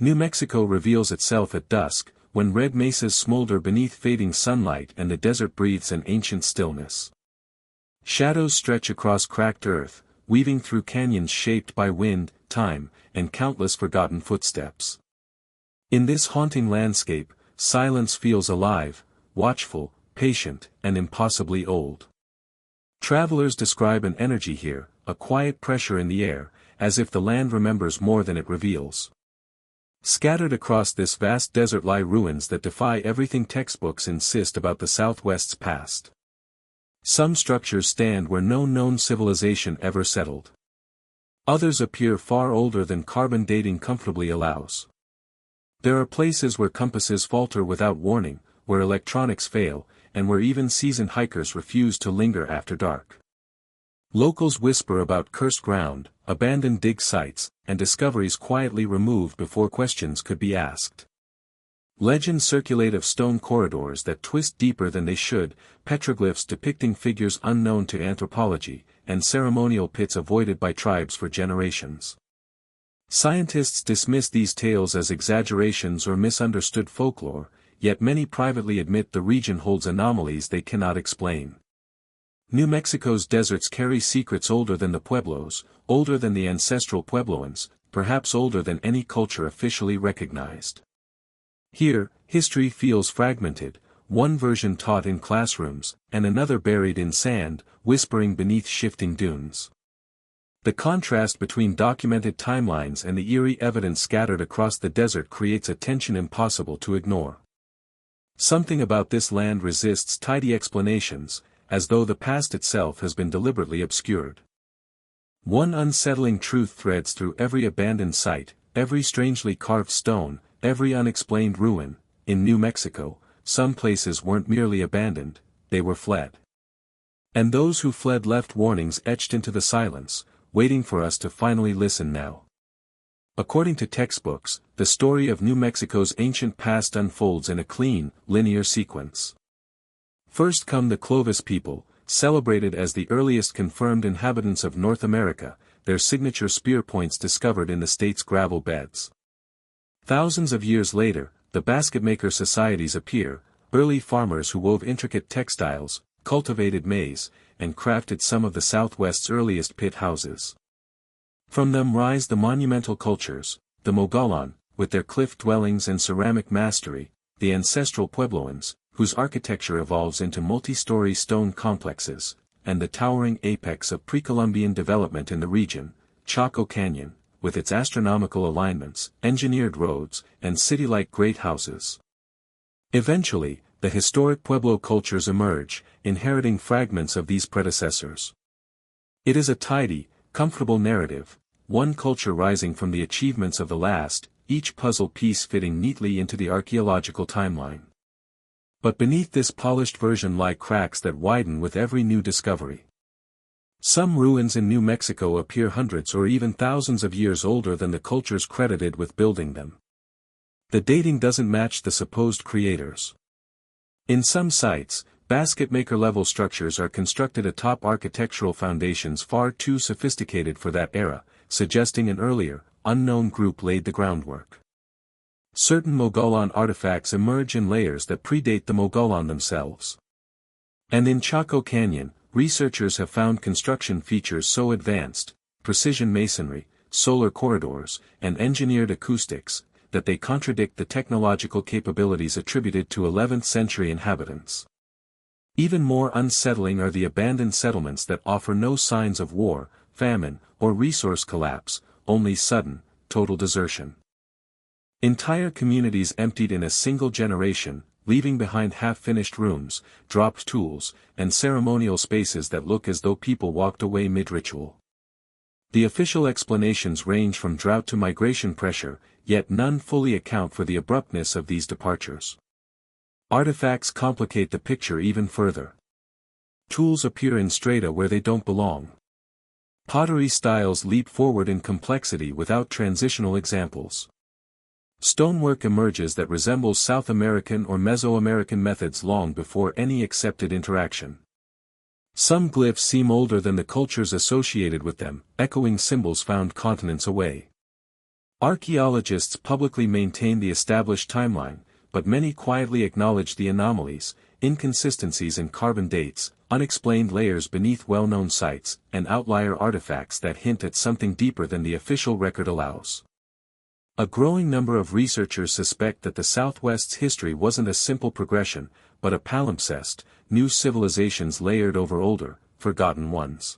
New Mexico reveals itself at dusk, when red mesas smolder beneath fading sunlight and the desert breathes an ancient stillness. Shadows stretch across cracked earth, weaving through canyons shaped by wind, time, and countless forgotten footsteps. In this haunting landscape, silence feels alive, watchful, patient, and impossibly old. Travelers describe an energy here, a quiet pressure in the air, as if the land remembers more than it reveals. Scattered across this vast desert lie ruins that defy everything textbooks insist about the Southwest's past. Some structures stand where no known civilization ever settled. Others appear far older than carbon dating comfortably allows. There are places where compasses falter without warning, where electronics fail, and where even seasoned hikers refuse to linger after dark. Locals whisper about cursed ground, abandoned dig sites, and discoveries quietly removed before questions could be asked. Legends circulate of stone corridors that twist deeper than they should, petroglyphs depicting figures unknown to anthropology, and ceremonial pits avoided by tribes for generations. Scientists dismiss these tales as exaggerations or misunderstood folklore, yet many privately admit the region holds anomalies they cannot explain. New Mexico's deserts carry secrets older than the pueblos, older than the ancestral Puebloans, perhaps older than any culture officially recognized. Here, history feels fragmented, one version taught in classrooms, and another buried in sand, whispering beneath shifting dunes. The contrast between documented timelines and the eerie evidence scattered across the desert creates a tension impossible to ignore. Something about this land resists tidy explanations, as though the past itself has been deliberately obscured. One unsettling truth threads through every abandoned site, every strangely carved stone, every unexplained ruin. In New Mexico, some places weren't merely abandoned, they were fled. And those who fled left warnings etched into the silence, waiting for us to finally listen now. According to textbooks, the story of New Mexico's ancient past unfolds in a clean, linear sequence. First come the Clovis people, celebrated as the earliest confirmed inhabitants of North America, their signature spear points discovered in the state's gravel beds. Thousands of years later, the basketmaker societies appear, early farmers who wove intricate textiles, cultivated maize, and crafted some of the Southwest's earliest pit houses. From them rise the monumental cultures, the Mogollon, with their cliff dwellings and ceramic mastery, the ancestral Puebloans, whose architecture evolves into multi-story stone complexes, and the towering apex of pre-Columbian development in the region, Chaco Canyon, with its astronomical alignments, engineered roads, and city-like great houses. Eventually, the historic Pueblo cultures emerge, inheriting fragments of these predecessors. It is a tidy, comfortable narrative, one culture rising from the achievements of the last, each puzzle piece fitting neatly into the archaeological timeline. But beneath this polished version lie cracks that widen with every new discovery. Some ruins in New Mexico appear hundreds or even thousands of years older than the cultures credited with building them. The dating doesn't match the supposed creators. In some sites, basket-maker-level structures are constructed atop architectural foundations far too sophisticated for that era, suggesting an earlier, unknown group laid the groundwork. Certain Mogollon artifacts emerge in layers that predate the Mogollon themselves. And in Chaco Canyon, researchers have found construction features so advanced, precision masonry, solar corridors, and engineered acoustics, that they contradict the technological capabilities attributed to 11th century inhabitants. Even more unsettling are the abandoned settlements that offer no signs of war, famine, or resource collapse, only sudden, total desertion. Entire communities emptied in a single generation, leaving behind half-finished rooms, dropped tools, and ceremonial spaces that look as though people walked away mid-ritual. The official explanations range from drought to migration pressure, yet none fully account for the abruptness of these departures. Artifacts complicate the picture even further. Tools appear in strata where they don't belong. Pottery styles leap forward in complexity without transitional examples. Stonework emerges that resembles South American or Mesoamerican methods long before any accepted interaction. Some glyphs seem older than the cultures associated with them, echoing symbols found continents away. Archaeologists publicly maintain the established timeline, but many quietly acknowledge the anomalies, inconsistencies in carbon dates, unexplained layers beneath well-known sites, and outlier artifacts that hint at something deeper than the official record allows. A growing number of researchers suspect that the Southwest's history wasn't a simple progression, but a palimpsest, new civilizations layered over older, forgotten ones.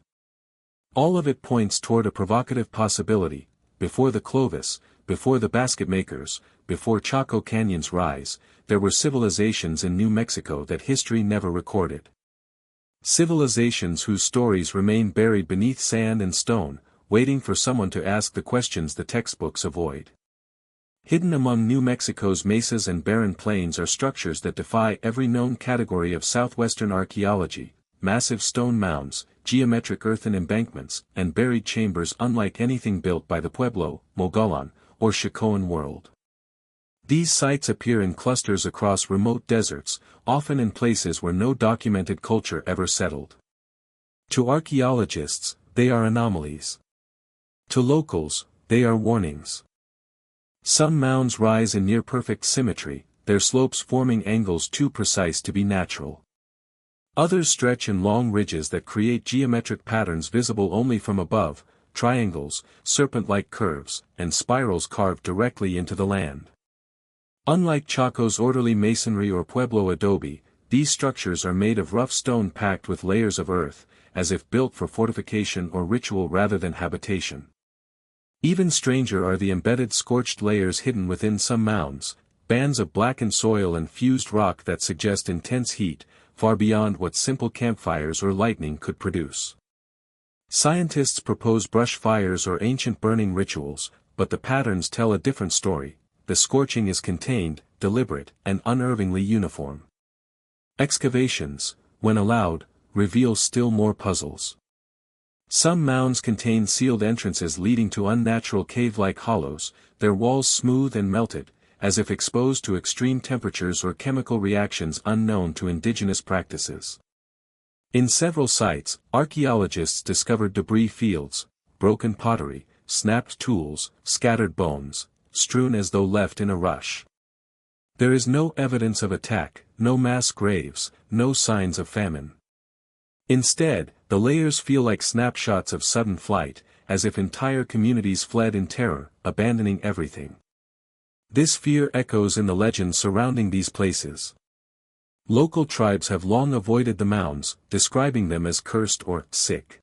All of it points toward a provocative possibility: before the Clovis, before the basket makers, before Chaco Canyon's rise, there were civilizations in New Mexico that history never recorded. Civilizations whose stories remain buried beneath sand and stone, waiting for someone to ask the questions the textbooks avoid. Hidden among New Mexico's mesas and barren plains are structures that defy every known category of southwestern archaeology: massive stone mounds, geometric earthen embankments, and buried chambers unlike anything built by the Pueblo, Mogollon, or Chacoan world. These sites appear in clusters across remote deserts, often in places where no documented culture ever settled. To archaeologists, they are anomalies. To locals, they are warnings. Some mounds rise in near-perfect symmetry, their slopes forming angles too precise to be natural. Others stretch in long ridges that create geometric patterns visible only from above, triangles, serpent-like curves, and spirals carved directly into the land. Unlike Chaco's orderly masonry or Pueblo adobe, these structures are made of rough stone packed with layers of earth, as if built for fortification or ritual rather than habitation. Even stranger are the embedded scorched layers hidden within some mounds, bands of blackened soil and fused rock that suggest intense heat, far beyond what simple campfires or lightning could produce. Scientists propose brush fires or ancient burning rituals, but the patterns tell a different story: the scorching is contained, deliberate, and unerringly uniform. Excavations, when allowed, reveal still more puzzles. Some mounds contain sealed entrances leading to unnatural cave-like hollows, their walls smooth and melted, as if exposed to extreme temperatures or chemical reactions unknown to indigenous practices. In several sites, archaeologists discovered debris fields, broken pottery, snapped tools, scattered bones, strewn as though left in a rush. There is no evidence of attack, no mass graves, no signs of famine. Instead, the layers feel like snapshots of sudden flight, as if entire communities fled in terror, abandoning everything. This fear echoes in the legends surrounding these places. Local tribes have long avoided the mounds, describing them as cursed or sick.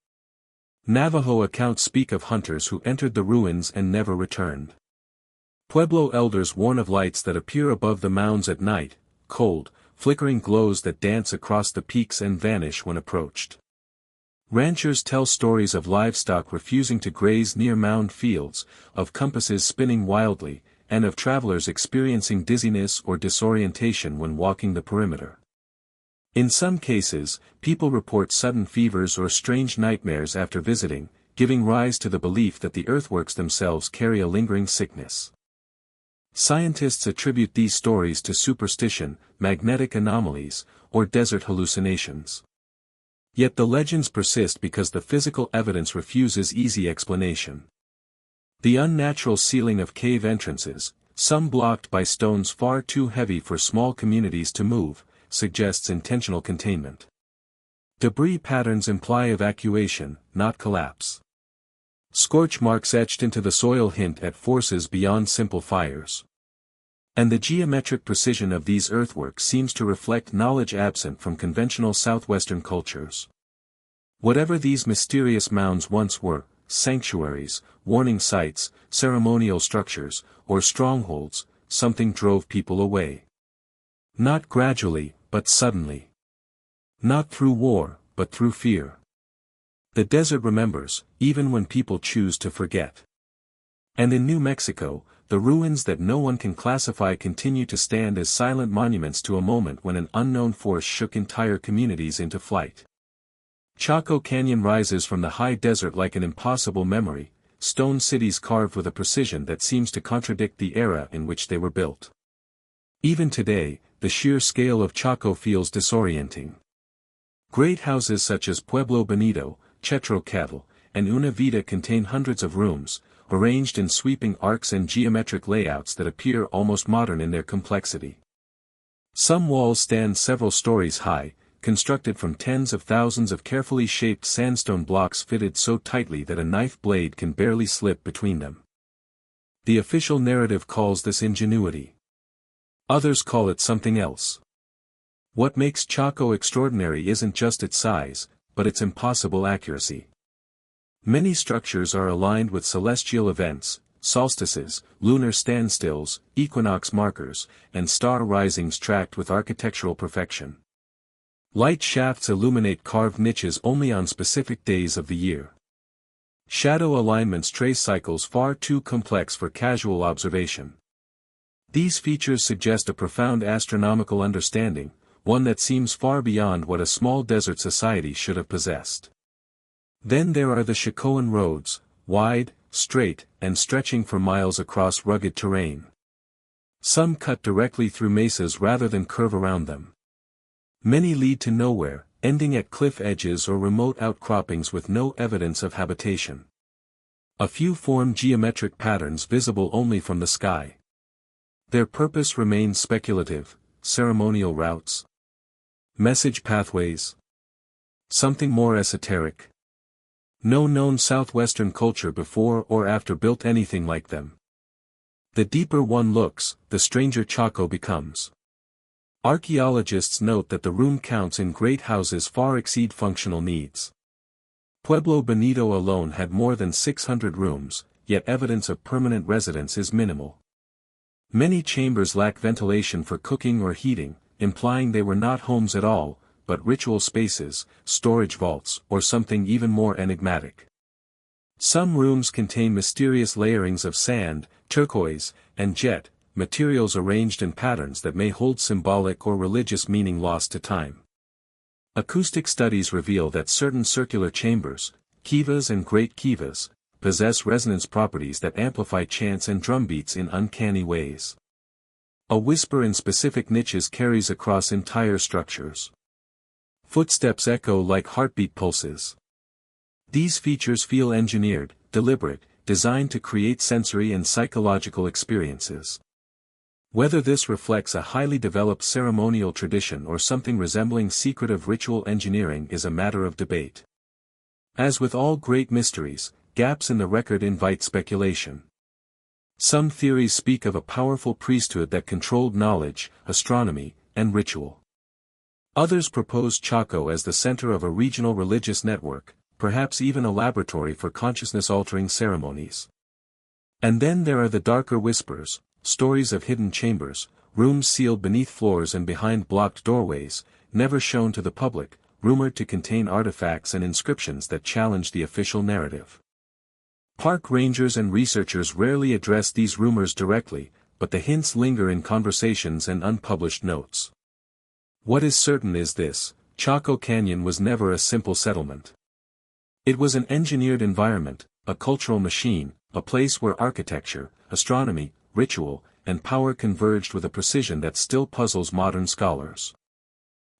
Navajo accounts speak of hunters who entered the ruins and never returned. Pueblo elders warn of lights that appear above the mounds at night, cold, flickering glows that dance across the peaks and vanish when approached. Ranchers tell stories of livestock refusing to graze near mound fields, of compasses spinning wildly, and of travelers experiencing dizziness or disorientation when walking the perimeter. In some cases, people report sudden fevers or strange nightmares after visiting, giving rise to the belief that the earthworks themselves carry a lingering sickness. Scientists attribute these stories to superstition, magnetic anomalies, or desert hallucinations. Yet the legends persist because the physical evidence refuses easy explanation. The unnatural sealing of cave entrances, some blocked by stones far too heavy for small communities to move, suggests intentional containment. Debris patterns imply evacuation, not collapse. Scorch marks etched into the soil hint at forces beyond simple fires. And the geometric precision of these earthworks seems to reflect knowledge absent from conventional southwestern cultures. Whatever these mysterious mounds once were, sanctuaries, warning sites, ceremonial structures, or strongholds, something drove people away. Not gradually, but suddenly. Not through war, but through fear. The desert remembers, even when people choose to forget. And in New Mexico, the ruins that no one can classify continue to stand as silent monuments to a moment when an unknown force shook entire communities into flight. Chaco Canyon rises from the high desert like an impossible memory, stone cities carved with a precision that seems to contradict the era in which they were built. Even today, the sheer scale of Chaco feels disorienting. Great houses such as Pueblo Bonito, Chetro Cattle, and Una Vida contain hundreds of rooms, arranged in sweeping arcs and geometric layouts that appear almost modern in their complexity. Some walls stand several stories high, constructed from tens of thousands of carefully shaped sandstone blocks fitted so tightly that a knife blade can barely slip between them. The official narrative calls this ingenuity. Others call it something else. What makes Chaco extraordinary isn't just its size, but its impossible accuracy. Many structures are aligned with celestial events, solstices, lunar standstills, equinox markers, and star risings tracked with architectural perfection. Light shafts illuminate carved niches only on specific days of the year. Shadow alignments trace cycles far too complex for casual observation. These features suggest a profound astronomical understanding, one that seems far beyond what a small desert society should have possessed. Then there are the Chacoan roads, wide, straight, and stretching for miles across rugged terrain. Some cut directly through mesas rather than curve around them. Many lead to nowhere, ending at cliff edges or remote outcroppings with no evidence of habitation. A few form geometric patterns visible only from the sky. Their purpose remains speculative: ceremonial routes, message pathways, something more esoteric. No known southwestern culture before or after built anything like them. The deeper one looks, the stranger Chaco becomes. Archaeologists note that the room counts in great houses far exceed functional needs. Pueblo Bonito alone had more than 600 rooms, yet evidence of permanent residence is minimal. Many chambers lack ventilation for cooking or heating, implying they were not homes at all, but ritual spaces, storage vaults, or something even more enigmatic. Some rooms contain mysterious layerings of sand, turquoise, and jet, materials arranged in patterns that may hold symbolic or religious meaning lost to time. Acoustic studies reveal that certain circular chambers, kivas and great kivas, possess resonance properties that amplify chants and drumbeats in uncanny ways. A whisper in specific niches carries across entire structures. Footsteps echo like heartbeat pulses. These features feel engineered, deliberate, designed to create sensory and psychological experiences. Whether this reflects a highly developed ceremonial tradition or something resembling secretive ritual engineering is a matter of debate. As with all great mysteries, gaps in the record invite speculation. Some theories speak of a powerful priesthood that controlled knowledge, astronomy, and ritual. Others propose Chaco as the center of a regional religious network, perhaps even a laboratory for consciousness-altering ceremonies. And then there are the darker whispers, stories of hidden chambers, rooms sealed beneath floors and behind blocked doorways, never shown to the public, rumored to contain artifacts and inscriptions that challenge the official narrative. Park rangers and researchers rarely address these rumors directly, but the hints linger in conversations and unpublished notes. What is certain is this: Chaco Canyon was never a simple settlement. It was an engineered environment, a cultural machine, a place where architecture, astronomy, ritual, and power converged with a precision that still puzzles modern scholars.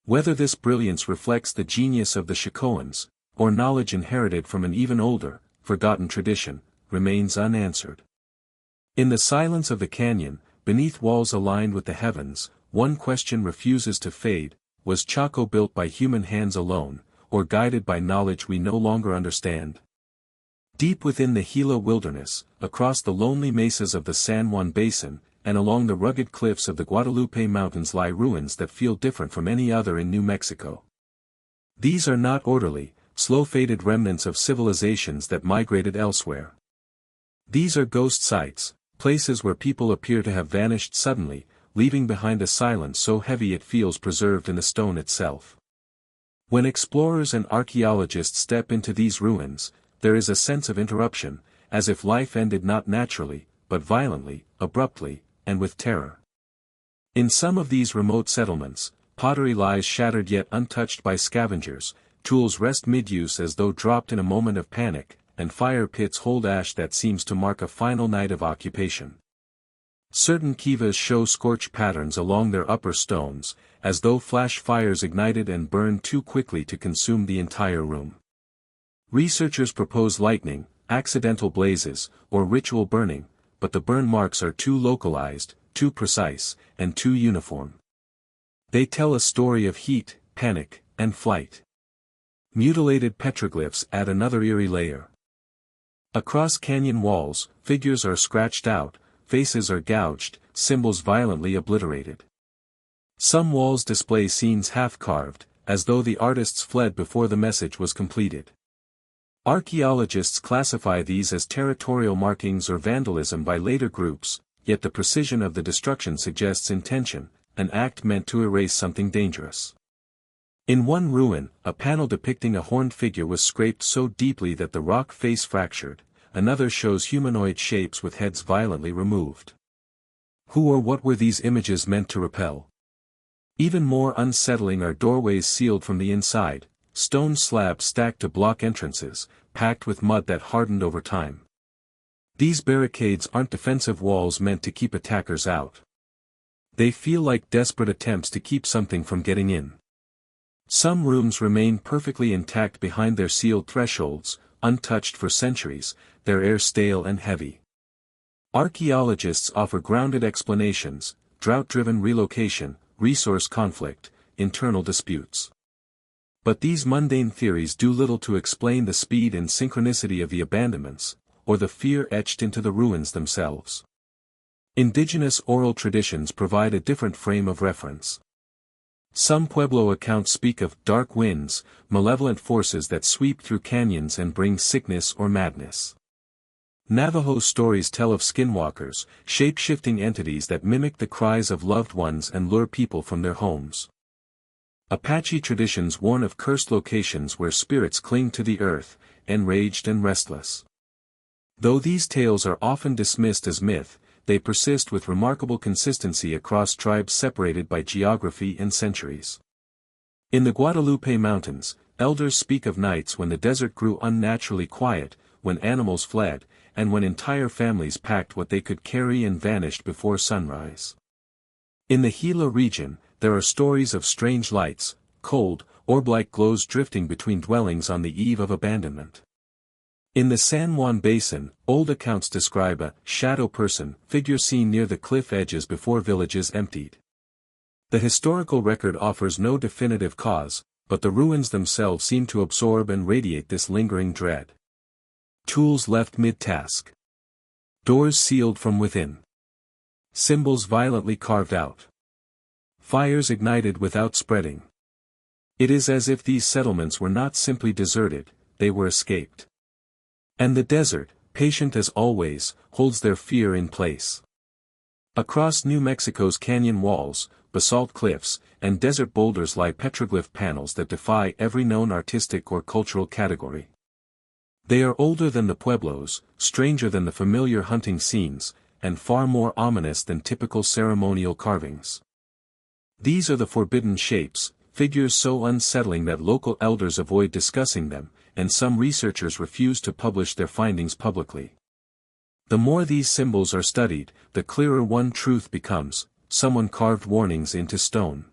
Whether this brilliance reflects the genius of the Chacoans, or knowledge inherited from an even older, forgotten tradition, remains unanswered. In the silence of the canyon, beneath walls aligned with the heavens, one question refuses to fade: was Chaco built by human hands alone, or guided by knowledge we no longer understand? Deep within the Gila wilderness, across the lonely mesas of the San Juan Basin, and along the rugged cliffs of the Guadalupe Mountains lie ruins that feel different from any other in New Mexico. These are not orderly, slow-faded remnants of civilizations that migrated elsewhere. These are ghost sites, places where people appear to have vanished suddenly, leaving behind a silence so heavy it feels preserved in the stone itself. When explorers and archaeologists step into these ruins, there is a sense of interruption, as if life ended not naturally, but violently, abruptly, and with terror. In some of these remote settlements, pottery lies shattered yet untouched by scavengers, tools rest mid-use as though dropped in a moment of panic, and fire pits hold ash that seems to mark a final night of occupation. Certain kivas show scorch patterns along their upper stones, as though flash fires ignited and burned too quickly to consume the entire room. Researchers propose lightning, accidental blazes, or ritual burning, but the burn marks are too localized, too precise, and too uniform. They tell a story of heat, panic, and flight. Mutilated petroglyphs add another eerie layer. Across canyon walls, figures are scratched out, faces are gouged, symbols violently obliterated. Some walls display scenes half-carved, as though the artists fled before the message was completed. Archaeologists classify these as territorial markings or vandalism by later groups, yet the precision of the destruction suggests intention, an act meant to erase something dangerous. In one ruin, a panel depicting a horned figure was scraped so deeply that the rock face fractured, another shows humanoid shapes with heads violently removed. Who or what were these images meant to repel? Even more unsettling are doorways sealed from the inside, stone slabs stacked to block entrances, packed with mud that hardened over time. These barricades aren't defensive walls meant to keep attackers out. They feel like desperate attempts to keep something from getting in. Some rooms remain perfectly intact behind their sealed thresholds, untouched for centuries, their air stale and heavy. Archaeologists offer grounded explanations: drought-driven relocation, resource conflict, internal disputes. But these mundane theories do little to explain the speed and synchronicity of the abandonments, or the fear etched into the ruins themselves. Indigenous oral traditions provide a different frame of reference. Some Pueblo accounts speak of dark winds, malevolent forces that sweep through canyons and bring sickness or madness. Navajo stories tell of skinwalkers, shape-shifting entities that mimic the cries of loved ones and lure people from their homes. Apache traditions warn of cursed locations where spirits cling to the earth, enraged and restless. Though these tales are often dismissed as myth, they persist with remarkable consistency across tribes separated by geography and centuries. In the Guadalupe Mountains, elders speak of nights when the desert grew unnaturally quiet, when animals fled, and when entire families packed what they could carry and vanished before sunrise. In the Gila region, there are stories of strange lights, cold, orb-like glows drifting between dwellings on the eve of abandonment. In the San Juan Basin, old accounts describe a shadow person figure seen near the cliff edges before villages emptied. The historical record offers no definitive cause, but the ruins themselves seem to absorb and radiate this lingering dread. Tools left mid-task. Doors sealed from within. Symbols violently carved out. Fires ignited without spreading. It is as if these settlements were not simply deserted, they were escaped. And the desert, patient as always, holds their fear in place. Across New Mexico's canyon walls, basalt cliffs, and desert boulders lie petroglyph panels that defy every known artistic or cultural category. They are older than the pueblos, stranger than the familiar hunting scenes, and far more ominous than typical ceremonial carvings. These are the forbidden shapes, figures so unsettling that local elders avoid discussing them, and some researchers refuse to publish their findings publicly. The more these symbols are studied, the clearer one truth becomes: someone carved warnings into stone.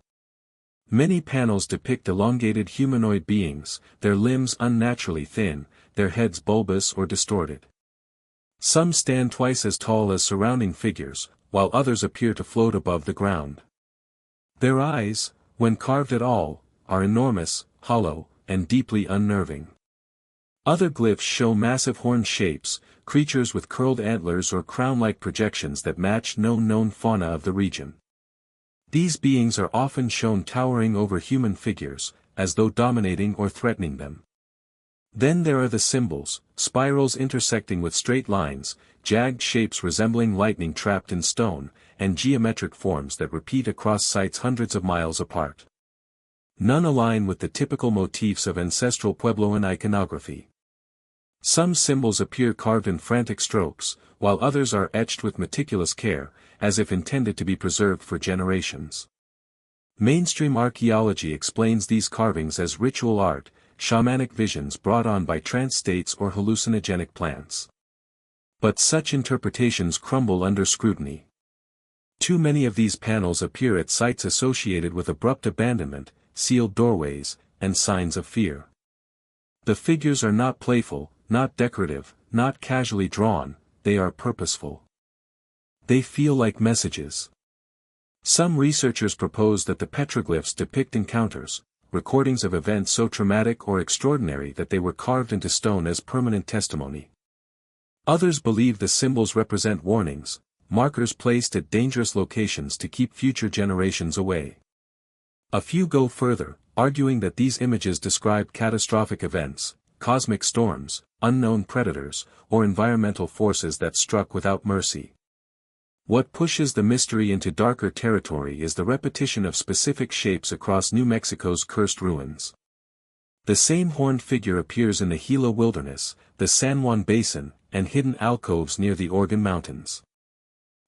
Many panels depict elongated humanoid beings, their limbs unnaturally thin, their heads bulbous or distorted. Some stand twice as tall as surrounding figures, while others appear to float above the ground. Their eyes, when carved at all, are enormous, hollow, and deeply unnerving. Other glyphs show massive horn shapes, creatures with curled antlers or crown-like projections that match no known fauna of the region. These beings are often shown towering over human figures, as though dominating or threatening them. Then there are the symbols, spirals intersecting with straight lines, jagged shapes resembling lightning trapped in stone, and geometric forms that repeat across sites hundreds of miles apart. None align with the typical motifs of ancestral Puebloan iconography. Some symbols appear carved in frantic strokes, while others are etched with meticulous care, as if intended to be preserved for generations. Mainstream archaeology explains these carvings as ritual art, shamanic visions brought on by trance states or hallucinogenic plants. But such interpretations crumble under scrutiny. Too many of these panels appear at sites associated with abrupt abandonment, sealed doorways, and signs of fear. The figures are not playful, not decorative, not casually drawn, they are purposeful. They feel like messages. Some researchers propose that the petroglyphs depict encounters, recordings of events so traumatic or extraordinary that they were carved into stone as permanent testimony. Others believe the symbols represent warnings, markers placed at dangerous locations to keep future generations away. A few go further, arguing that these images describe catastrophic events, cosmic storms, unknown predators, or environmental forces that struck without mercy. What pushes the mystery into darker territory is the repetition of specific shapes across New Mexico's cursed ruins. The same horned figure appears in the Gila Wilderness, the San Juan Basin, and hidden alcoves near the Organ Mountains.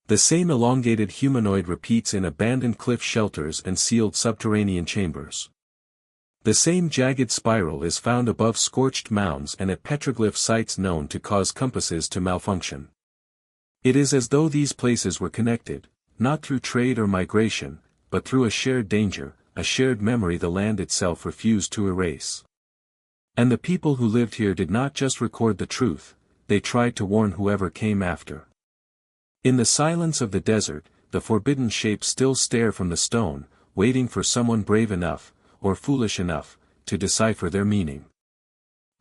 The same elongated humanoid repeats in abandoned cliff shelters and sealed subterranean chambers. The same jagged spiral is found above scorched mounds and at petroglyph sites known to cause compasses to malfunction. It is as though these places were connected, not through trade or migration, but through a shared danger, a shared memory the land itself refused to erase. And the people who lived here did not just record the truth, they tried to warn whoever came after. In the silence of the desert, the forbidden shapes still stare from the stone, waiting for someone brave enough, or foolish enough, to decipher their meaning.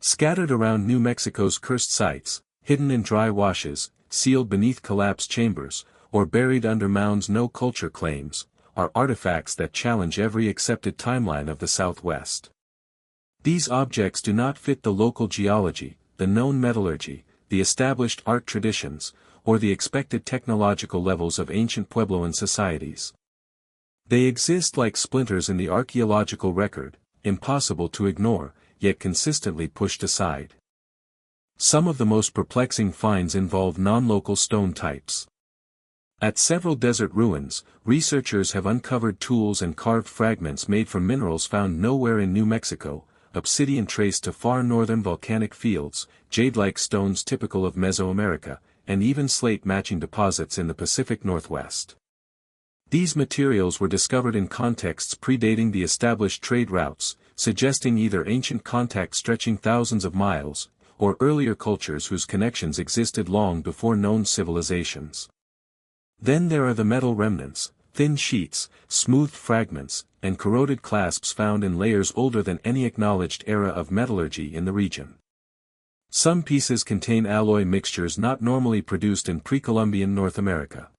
Scattered around New Mexico's cursed sites, hidden in dry washes, sealed beneath collapsed chambers, or buried under mounds no culture claims, are artifacts that challenge every accepted timeline of the Southwest. These objects do not fit the local geology, the known metallurgy, the established art traditions, or the expected technological levels of ancient Puebloan societies. They exist like splinters in the archaeological record, impossible to ignore, yet consistently pushed aside. Some of the most perplexing finds involve non-local stone types. At several desert ruins, researchers have uncovered tools and carved fragments made from minerals found nowhere in New Mexico, obsidian traced to far northern volcanic fields, jade-like stones typical of Mesoamerica, and even slate-matching deposits in the Pacific Northwest. These materials were discovered in contexts predating the established trade routes, suggesting either ancient contact stretching thousands of miles, or earlier cultures whose connections existed long before known civilizations. Then there are the metal remnants, thin sheets, smoothed fragments, and corroded clasps found in layers older than any acknowledged era of metallurgy in the region. Some pieces contain alloy mixtures not normally produced in pre-Columbian North America.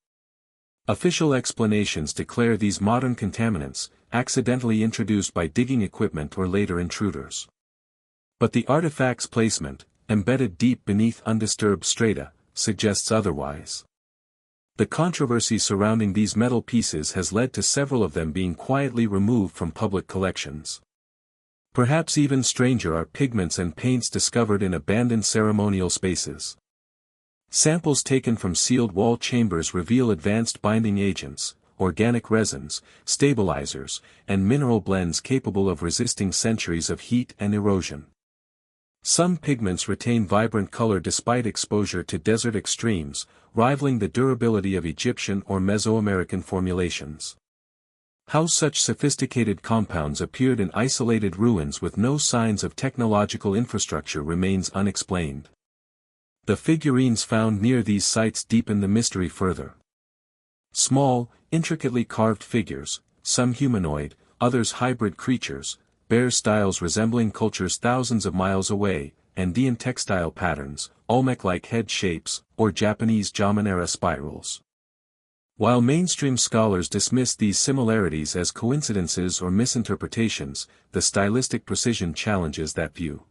Official explanations declare these modern contaminants, accidentally introduced by digging equipment or later intruders. But the artifact's placement, embedded deep beneath undisturbed strata, suggests otherwise. The controversy surrounding these metal pieces has led to several of them being quietly removed from public collections. Perhaps even stranger are pigments and paints discovered in abandoned ceremonial spaces. Samples taken from sealed wall chambers reveal advanced binding agents, organic resins, stabilizers, and mineral blends capable of resisting centuries of heat and erosion. Some pigments retain vibrant color despite exposure to desert extremes, rivaling the durability of Egyptian or Mesoamerican formulations. How such sophisticated compounds appeared in isolated ruins with no signs of technological infrastructure remains unexplained. The figurines found near these sites deepen the mystery further. Small, intricately carved figures, some humanoid, others hybrid creatures, bear styles resembling cultures thousands of miles away, Andean textile patterns, Olmec-like head shapes, or Japanese Jomon-era spirals. While mainstream scholars dismiss these similarities as coincidences or misinterpretations, the stylistic precision challenges that view.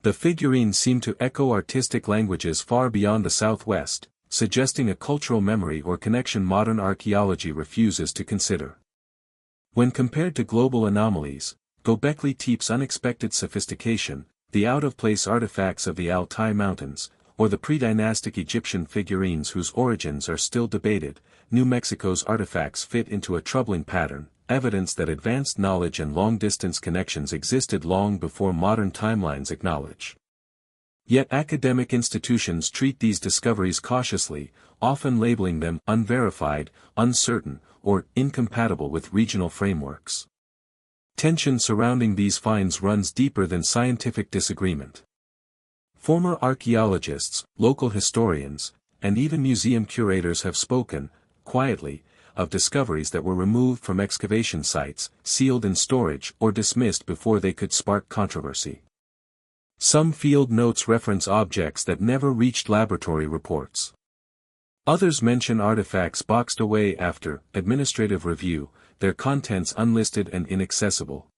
The figurines seem to echo artistic languages far beyond the Southwest, suggesting a cultural memory or connection modern archaeology refuses to consider. When compared to global anomalies, Göbekli Tepe's unexpected sophistication, the out-of-place artifacts of the Altai Mountains, or the pre-dynastic Egyptian figurines whose origins are still debated, New Mexico's artifacts fit into a troubling pattern, evidence that advanced knowledge and long-distance connections existed long before modern timelines acknowledge. Yet academic institutions treat these discoveries cautiously, often labeling them unverified, uncertain, or incompatible with regional frameworks. Tension surrounding these finds runs deeper than scientific disagreement. Former archaeologists, local historians, and even museum curators have spoken, quietly, of discoveries that were removed from excavation sites, sealed in storage or dismissed before they could spark controversy. Some field notes reference objects that never reached laboratory reports. Others mention artifacts boxed away after administrative review, their contents unlisted and inaccessible.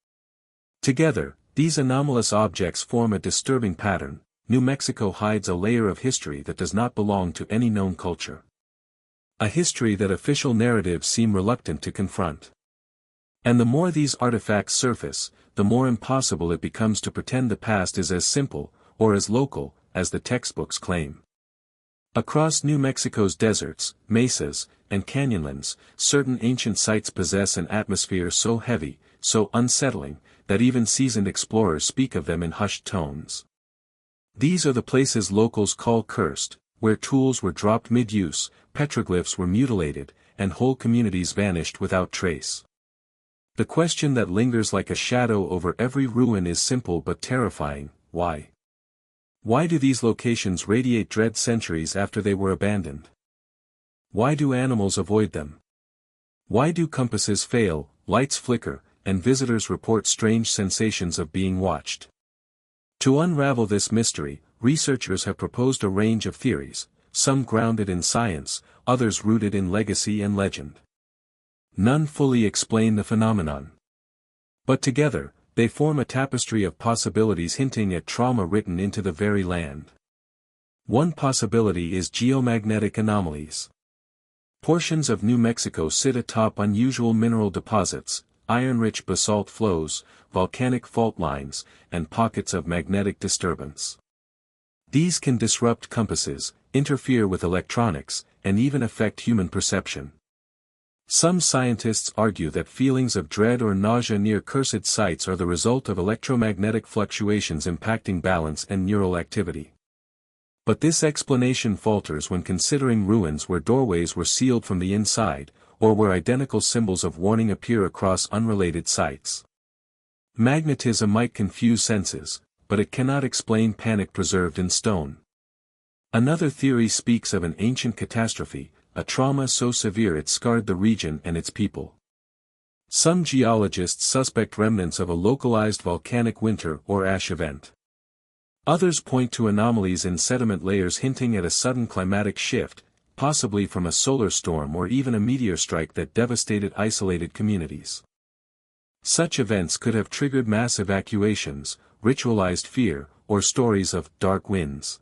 Together, these anomalous objects form a disturbing pattern. New Mexico hides a layer of history that does not belong to any known culture. A history that official narratives seem reluctant to confront. And the more these artifacts surface, the more impossible it becomes to pretend the past is as simple, or as local, as the textbooks claim. Across New Mexico's deserts, mesas, and canyonlands, certain ancient sites possess an atmosphere so heavy, so unsettling, that even seasoned explorers speak of them in hushed tones. These are the places locals call cursed, where tools were dropped mid-use, petroglyphs were mutilated, and whole communities vanished without trace. The question that lingers like a shadow over every ruin is simple but terrifying: why? Why do these locations radiate dread centuries after they were abandoned? Why do animals avoid them? Why do compasses fail, lights flicker, and visitors report strange sensations of being watched? To unravel this mystery, researchers have proposed a range of theories, some grounded in science, others rooted in legacy and legend. None fully explain the phenomenon. But together, they form a tapestry of possibilities hinting at trauma written into the very land. One possibility is geomagnetic anomalies. Portions of New Mexico sit atop unusual mineral deposits, iron-rich basalt flows, volcanic fault lines, and pockets of magnetic disturbance. These can disrupt compasses, interfere with electronics, and even affect human perception. Some scientists argue that feelings of dread or nausea near cursed sites are the result of electromagnetic fluctuations impacting balance and neural activity. But this explanation falters when considering ruins where doorways were sealed from the inside, or where identical symbols of warning appear across unrelated sites. Magnetism might confuse senses, but it cannot explain panic preserved in stone. Another theory speaks of an ancient catastrophe, a trauma so severe it scarred the region and its people. Some geologists suspect remnants of a localized volcanic winter or ash event. Others point to anomalies in sediment layers hinting at a sudden climatic shift, possibly from a solar storm or even a meteor strike that devastated isolated communities. Such events could have triggered mass evacuations, ritualized fear, or stories of dark winds.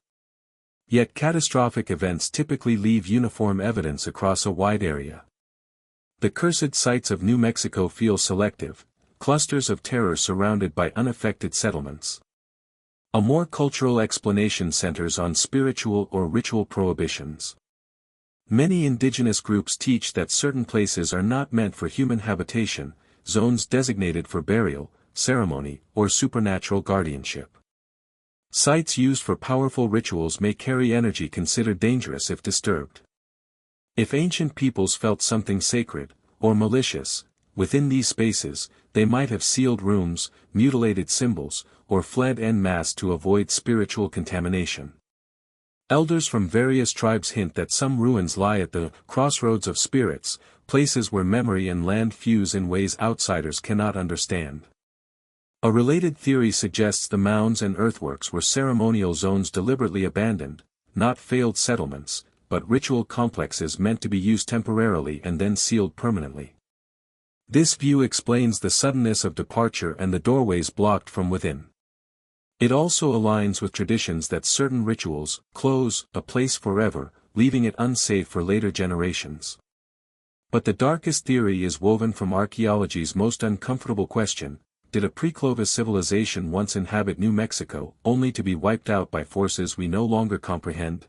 Yet catastrophic events typically leave uniform evidence across a wide area. The cursed sites of New Mexico feel selective, clusters of terror surrounded by unaffected settlements. A more cultural explanation centers on spiritual or ritual prohibitions. Many indigenous groups teach that certain places are not meant for human habitation, zones designated for burial, ceremony, or supernatural guardianship. Sites used for powerful rituals may carry energy considered dangerous if disturbed. If ancient peoples felt something sacred, or malicious, within these spaces, they might have sealed rooms, mutilated symbols, or fled en masse to avoid spiritual contamination. Elders from various tribes hint that some ruins lie at the crossroads of spirits, places where memory and land fuse in ways outsiders cannot understand. A related theory suggests the mounds and earthworks were ceremonial zones deliberately abandoned, not failed settlements, but ritual complexes meant to be used temporarily and then sealed permanently. This view explains the suddenness of departure and the doorways blocked from within. It also aligns with traditions that certain rituals close a place forever, leaving it unsafe for later generations. But the darkest theory is woven from archaeology's most uncomfortable question: did a pre-Clovis civilization once inhabit New Mexico, only to be wiped out by forces we no longer comprehend?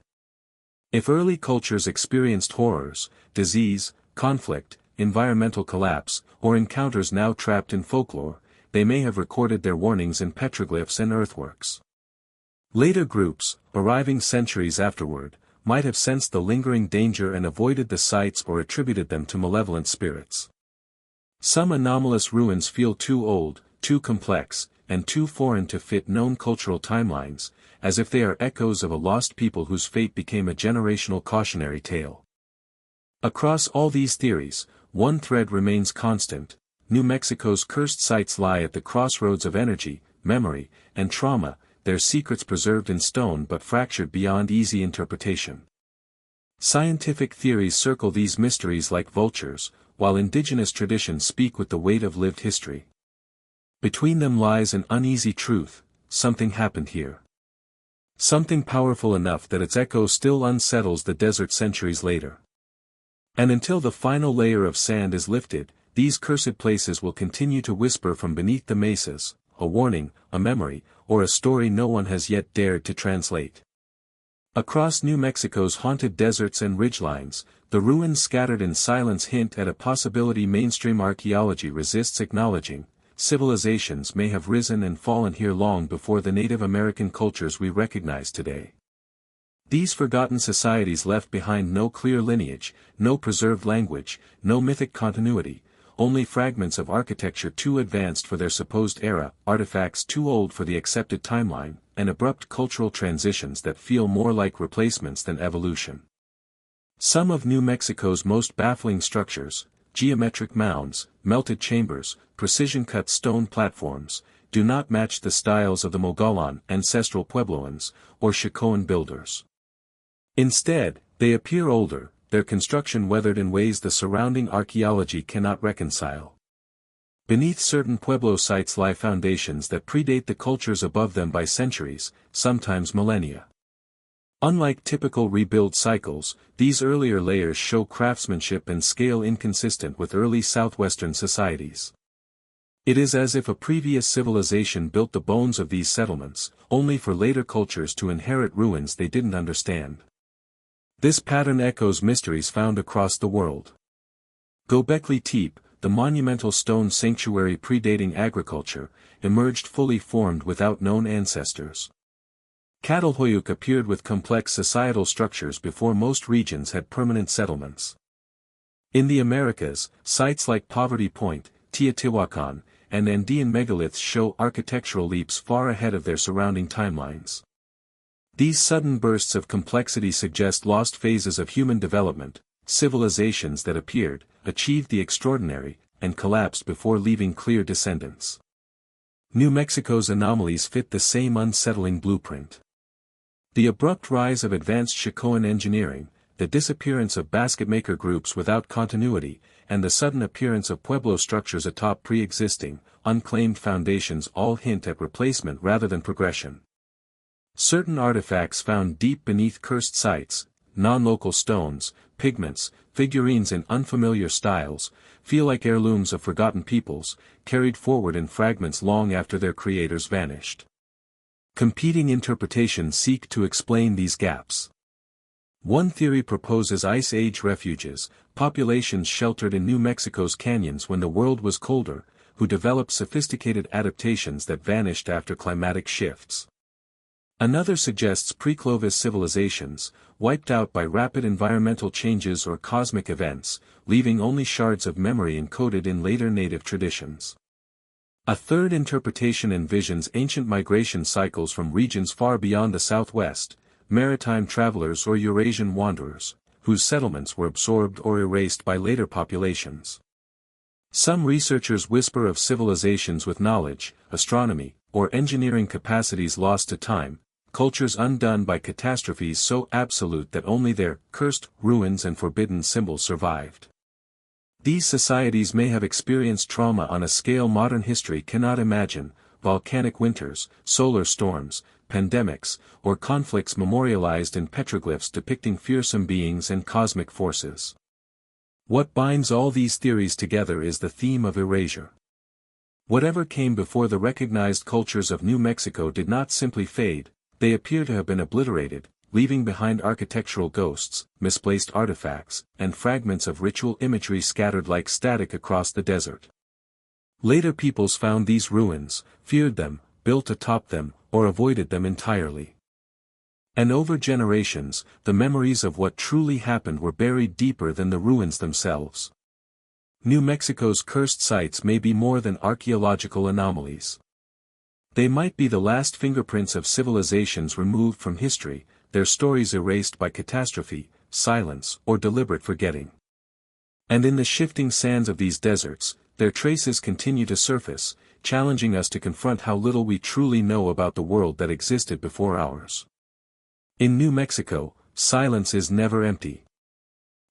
If early cultures experienced horrors, disease, conflict, environmental collapse, or encounters now trapped in folklore, they may have recorded their warnings in petroglyphs and earthworks. Later groups, arriving centuries afterward, might have sensed the lingering danger and avoided the sites or attributed them to malevolent spirits. Some anomalous ruins feel too old, too complex, and too foreign to fit known cultural timelines, as if they are echoes of a lost people whose fate became a generational cautionary tale. Across all these theories, one thread remains constant: New Mexico's cursed sites lie at the crossroads of energy, memory, and trauma, their secrets preserved in stone but fractured beyond easy interpretation. Scientific theories circle these mysteries like vultures, while indigenous traditions speak with the weight of lived history. Between them lies an uneasy truth: something happened here. Something powerful enough that its echo still unsettles the desert centuries later. And until the final layer of sand is lifted, these cursed places will continue to whisper from beneath the mesas, a warning, a memory, or a story no one has yet dared to translate. Across New Mexico's haunted deserts and ridgelines, the ruins scattered in silence hint at a possibility mainstream archaeology resists acknowledging: civilizations may have risen and fallen here long before the Native American cultures we recognize today. These forgotten societies left behind no clear lineage, no preserved language, no mythic continuity, only fragments of architecture too advanced for their supposed era, artifacts too old for the accepted timeline, and abrupt cultural transitions that feel more like replacements than evolution. Some of New Mexico's most baffling structures, geometric mounds, melted chambers, precision-cut stone platforms, do not match the styles of the Mogollon ancestral Puebloans, or Chacoan builders. Instead, they appear older, their construction weathered in ways the surrounding archaeology cannot reconcile. Beneath certain Pueblo sites lie foundations that predate the cultures above them by centuries, sometimes millennia. Unlike typical rebuild cycles, these earlier layers show craftsmanship and scale inconsistent with early southwestern societies. It is as if a previous civilization built the bones of these settlements, only for later cultures to inherit ruins they didn't understand. This pattern echoes mysteries found across the world. Göbekli Tepe, the monumental stone sanctuary predating agriculture, emerged fully formed without known ancestors. Catalhoyuk appeared with complex societal structures before most regions had permanent settlements. In the Americas, sites like Poverty Point, Teotihuacan, and Andean megaliths show architectural leaps far ahead of their surrounding timelines. These sudden bursts of complexity suggest lost phases of human development, civilizations that appeared, achieved the extraordinary, and collapsed before leaving clear descendants. New Mexico's anomalies fit the same unsettling blueprint. The abrupt rise of advanced Chacoan engineering, the disappearance of basketmaker groups without continuity, and the sudden appearance of Pueblo structures atop pre-existing, unclaimed foundations all hint at replacement rather than progression. Certain artifacts found deep beneath cursed sites, non-local stones, pigments, figurines in unfamiliar styles, feel like heirlooms of forgotten peoples, carried forward in fragments long after their creators vanished. Competing interpretations seek to explain these gaps. One theory proposes Ice Age refuges, populations sheltered in New Mexico's canyons when the world was colder, who developed sophisticated adaptations that vanished after climatic shifts. Another suggests pre-Clovis civilizations, wiped out by rapid environmental changes or cosmic events, leaving only shards of memory encoded in later native traditions. A third interpretation envisions ancient migration cycles from regions far beyond the southwest, maritime travelers or Eurasian wanderers, whose settlements were absorbed or erased by later populations. Some researchers whisper of civilizations with knowledge, astronomy, or engineering capacities lost to time, cultures undone by catastrophes so absolute that only their cursed ruins and forbidden symbols survived. These societies may have experienced trauma on a scale modern history cannot imagine: volcanic winters, solar storms, pandemics, or conflicts memorialized in petroglyphs depicting fearsome beings and cosmic forces. What binds all these theories together is the theme of erasure. Whatever came before the recognized cultures of New Mexico did not simply fade, they appear to have been obliterated, leaving behind architectural ghosts, misplaced artifacts, and fragments of ritual imagery scattered like static across the desert. Later peoples found these ruins, feared them, built atop them, or avoided them entirely. And over generations, the memories of what truly happened were buried deeper than the ruins themselves. New Mexico's cursed sites may be more than archaeological anomalies. They might be the last fingerprints of civilizations removed from history, their stories erased by catastrophe, silence, or deliberate forgetting. And in the shifting sands of these deserts, their traces continue to surface, challenging us to confront how little we truly know about the world that existed before ours. In New Mexico, silence is never empty.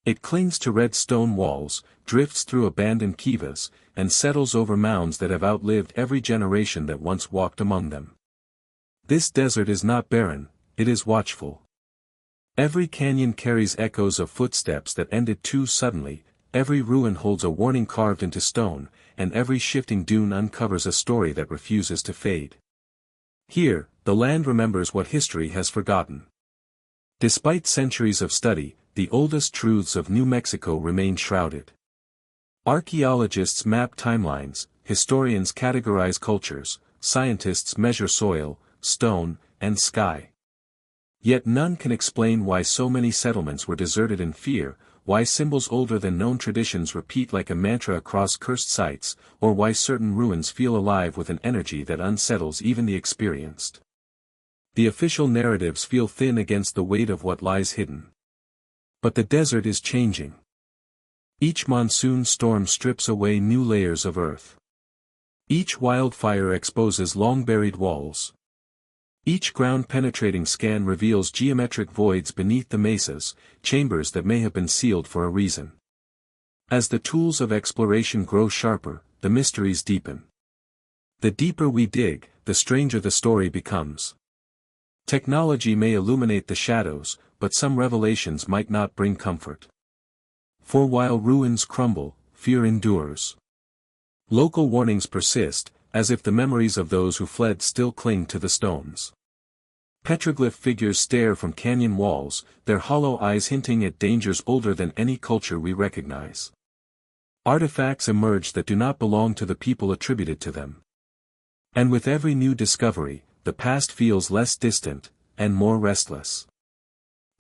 It clings to red stone walls, drifts through abandoned kivas, and settles over mounds that have outlived every generation that once walked among them. This desert is not barren, it is watchful. Every canyon carries echoes of footsteps that ended too suddenly, every ruin holds a warning carved into stone, and every shifting dune uncovers a story that refuses to fade. Here, the land remembers what history has forgotten. Despite centuries of study, the oldest truths of New Mexico remain shrouded. Archaeologists map timelines, historians categorize cultures, scientists measure soil, stone, and sky. Yet none can explain why so many settlements were deserted in fear, why symbols older than known traditions repeat like a mantra across cursed sites, or why certain ruins feel alive with an energy that unsettles even the experienced. The official narratives feel thin against the weight of what lies hidden. But the desert is changing. Each monsoon storm strips away new layers of earth. Each wildfire exposes long-buried walls. Each ground-penetrating scan reveals geometric voids beneath the mesas, chambers that may have been sealed for a reason. As the tools of exploration grow sharper, the mysteries deepen. The deeper we dig, the stranger the story becomes. Technology may illuminate the shadows, but some revelations might not bring comfort. For while ruins crumble, fear endures. Local warnings persist, as if the memories of those who fled still cling to the stones. Petroglyph figures stare from canyon walls, their hollow eyes hinting at dangers older than any culture we recognize. Artifacts emerge that do not belong to the people attributed to them. And with every new discovery, the past feels less distant, and more restless.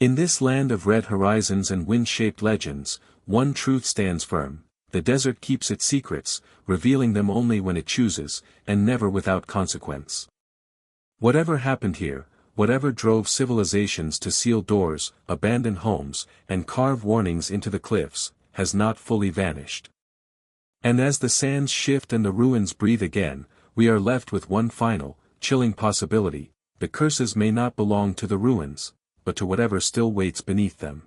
In this land of red horizons and wind-shaped legends, one truth stands firm: the desert keeps its secrets, revealing them only when it chooses, and never without consequence. Whatever happened here, whatever drove civilizations to seal doors, abandon homes, and carve warnings into the cliffs, has not fully vanished. And as the sands shift and the ruins breathe again, we are left with one final, chilling possibility: the curses may not belong to the ruins, but to whatever still waits beneath them.